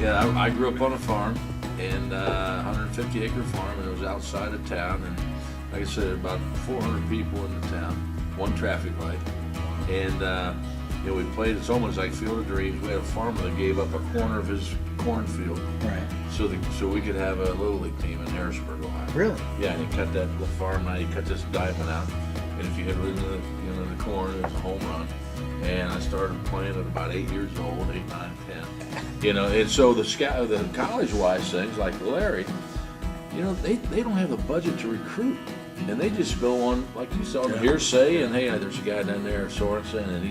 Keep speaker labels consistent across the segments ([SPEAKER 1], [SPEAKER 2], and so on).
[SPEAKER 1] Yeah, I grew up on a farm, and 150-acre farm, and it was outside of town, and like I said, about 400 people in the town, one traffic light, and you know, we played. It's almost like Field of Dreams. We had a farmer that gave up a corner of his cornfield,
[SPEAKER 2] Right.
[SPEAKER 1] so we could have a little league team in Harrisburg, Ohio.
[SPEAKER 2] Really?
[SPEAKER 1] Yeah, and he cut that the farm out. He cut this diamond out, and if you hit it in the corn, it was a home run. And I started playing at about 8 years old, 8, 9, 10. You know, and so the college-wise things like Larry, you know, they don't have the budget to recruit, and they just go on like you saw the hearsay, and hey, there's a guy down there, Sorensen, and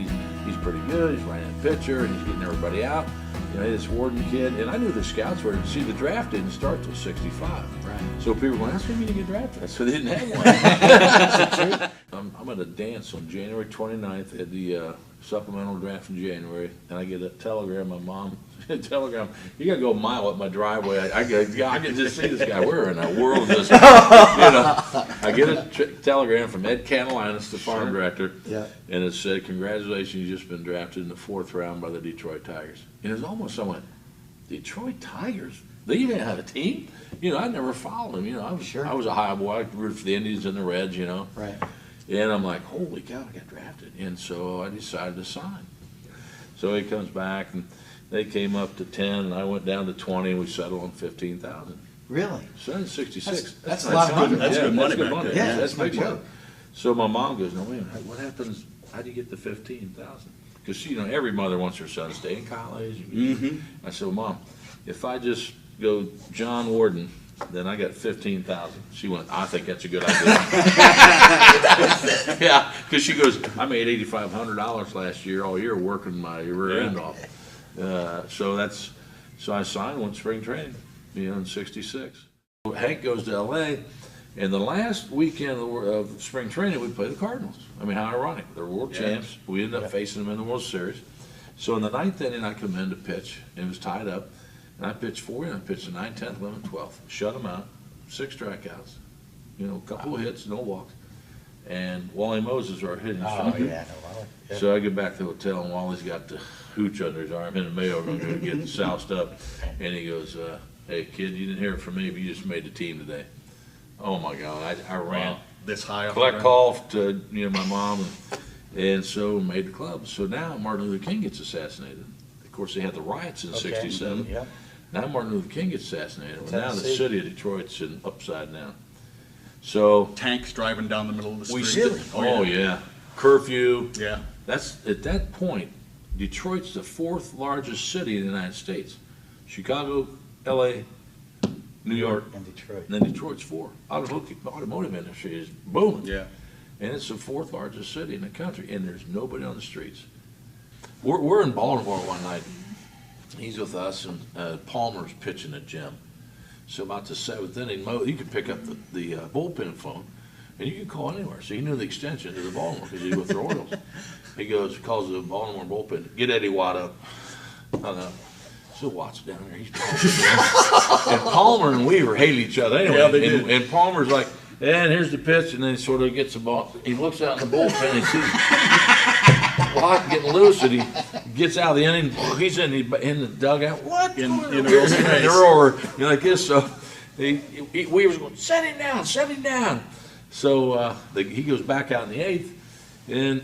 [SPEAKER 1] he's pretty good. He's running a pitcher, and he's getting everybody out. You know, this Warden kid, and I knew the scouts were. See, the draft didn't start till '65. Right. So people were going, "That's when you didn't get drafted." So they didn't have one. I'm at a dance on January 29th at the supplemental draft in January, and I get a telegram. My mom, telegram. You gotta go a mile up my driveway. I can just see this guy. We're in a world of this. You know, I get a telegram from Ed Catalinus, the farm director, and it said, "Congratulations, you've just been drafted in the 4th round by the Detroit Tigers." And it was almost someone, Detroit Tigers? They even have a team? You know, I never followed them. You know, I was a high boy. I rooted for the Indians and the Reds, you know.
[SPEAKER 2] Right.
[SPEAKER 1] And I'm like, holy cow, I got drafted. And so I decided to sign. So he comes back, and they came up to 10, and I went down to 20, and we settled on 15,000.
[SPEAKER 2] Really?
[SPEAKER 1] So that's 66.
[SPEAKER 2] That's a lot of money.
[SPEAKER 3] That's good money
[SPEAKER 1] That's good
[SPEAKER 3] back
[SPEAKER 1] money.
[SPEAKER 3] then.
[SPEAKER 2] Yeah,
[SPEAKER 1] That's
[SPEAKER 2] that's
[SPEAKER 1] big
[SPEAKER 2] no
[SPEAKER 1] money.
[SPEAKER 2] joke.
[SPEAKER 1] So my mom goes, no, wait a minute, what happens, how do you get the 15,000? Because, you know, every mother wants her son to stay in college. I said, well, Mom, if I just go Jon Warden, then I got 15,000. She went, I think that's a good idea. Yeah, because she goes, I made $8,500 last year, all year, working my rear end off. So I signed, went spring training, you know, in '66. Hank goes to LA, and the last weekend of spring training, we play the Cardinals. I mean, how ironic. They're world champs. We ended up facing them in the World Series. So in the 9th inning, I come in to pitch, and it was tied up. And I pitched 4 innings. I pitched the 9th, 10th, 11th, 12th. Shut them out. 6 strikeouts. You know, a couple of hits, no walks. And Wally Moses, our hitting shot. So I get back to the hotel, and Wally's got the hooch under his arm in the mail. We're going to get it soused up. And he goes, hey, kid, you didn't hear it from me, but you just made the team today. Oh, my God. I ran.
[SPEAKER 3] Wow. This high up.
[SPEAKER 1] Collect call to my mom, and so made the club. So now Martin Luther King gets assassinated. Of course, they had the riots in '67.
[SPEAKER 2] Yep.
[SPEAKER 1] Now Martin Luther King gets assassinated. Well, now the
[SPEAKER 2] Tennessee.
[SPEAKER 1] city of Detroit's upside down. So
[SPEAKER 3] Tanks driving down the middle of the street.
[SPEAKER 2] Really?
[SPEAKER 1] oh yeah, curfew.
[SPEAKER 3] Yeah.
[SPEAKER 1] That's at that point, Detroit's the 4th largest city in the United States. Chicago, L.A., New York,
[SPEAKER 2] In Detroit.
[SPEAKER 1] and then Detroit's 4. Automotive industry is booming.
[SPEAKER 3] Yeah.
[SPEAKER 1] And it's the 4th largest city in the country, and there's nobody on the streets. We're in Baltimore one night. He's with us, and Palmer's pitching the gym. So about the 7th inning, you can pick up the bullpen phone, and you can call anywhere. So he knew the extension to the Baltimore because he's with the Orioles. He calls the Baltimore bullpen, get Eddie Watt up. Hung up. So Watt's down there. He's and Palmer and Weaver hate each other anyway.
[SPEAKER 3] Yeah, they do.
[SPEAKER 1] And Palmer's like, and here's the pitch, and then he sort of gets the ball. He looks out in the bullpen and sees Watt getting loose, and he gets out of the inning. He's in the dugout. What?
[SPEAKER 3] In
[SPEAKER 1] Earl's face. They're over, you know, like this. So Weaver's going, set him down, set him down. So he goes back out in the 8th, and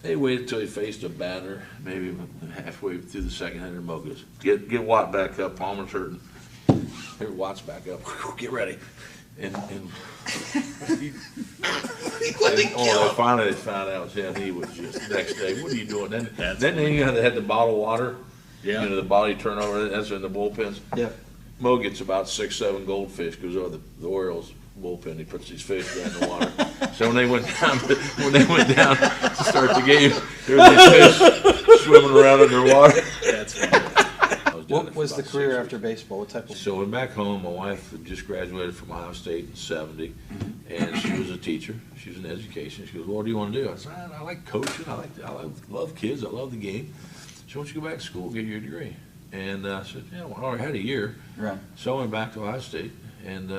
[SPEAKER 1] they waited until he faced a batter, maybe halfway through the 2nd inning. Mo goes, get Watt back up. Palmer's hurting. Here, Watt's back up. Get ready. And finally they found out he was just next day. What are you doing? Then you had the bottled water.
[SPEAKER 3] Yeah.
[SPEAKER 1] You know, the body turnover. That's in the bullpens.
[SPEAKER 2] Yep.
[SPEAKER 1] Mo gets about 6, 7 goldfish. Goes over the Orioles bullpen. He puts these fish down in the water. So when they went down to start the game, there were these fish swimming around underwater.
[SPEAKER 3] That's funny.
[SPEAKER 2] What was the career after baseball? What type of?
[SPEAKER 1] So when back home, my wife had just graduated from Ohio State in '70, and she was a teacher. She was in education. She goes, well, what do you want to do? I said, I like coaching. I love kids. I love the game. So why don't you go back to school, get your degree? And I said, yeah, well, I already had a year.
[SPEAKER 2] Right.
[SPEAKER 1] So I went back to Ohio State, and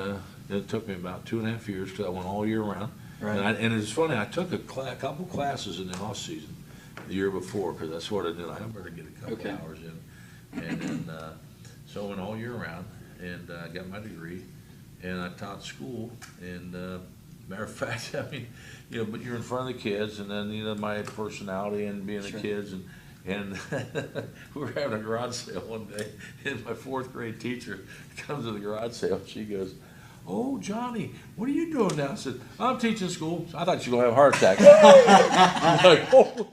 [SPEAKER 1] it took me about 2.5 years because I went all year round.
[SPEAKER 2] Right.
[SPEAKER 1] And it's funny, I took a couple classes in the off season the year before because that's what I did. I better get a couple hours in. And then So I went all year round and got my degree, and I taught school. And matter of fact, I mean, but you're in front of the kids, and then my personality and being the kids, and we were having a garage sale one day, and my fourth grade teacher comes to the garage sale. She goes, "Oh, Johnny, what are you doing now?" I said, "I'm teaching school." I thought she was gonna have a heart attack. I'm like, "Oh."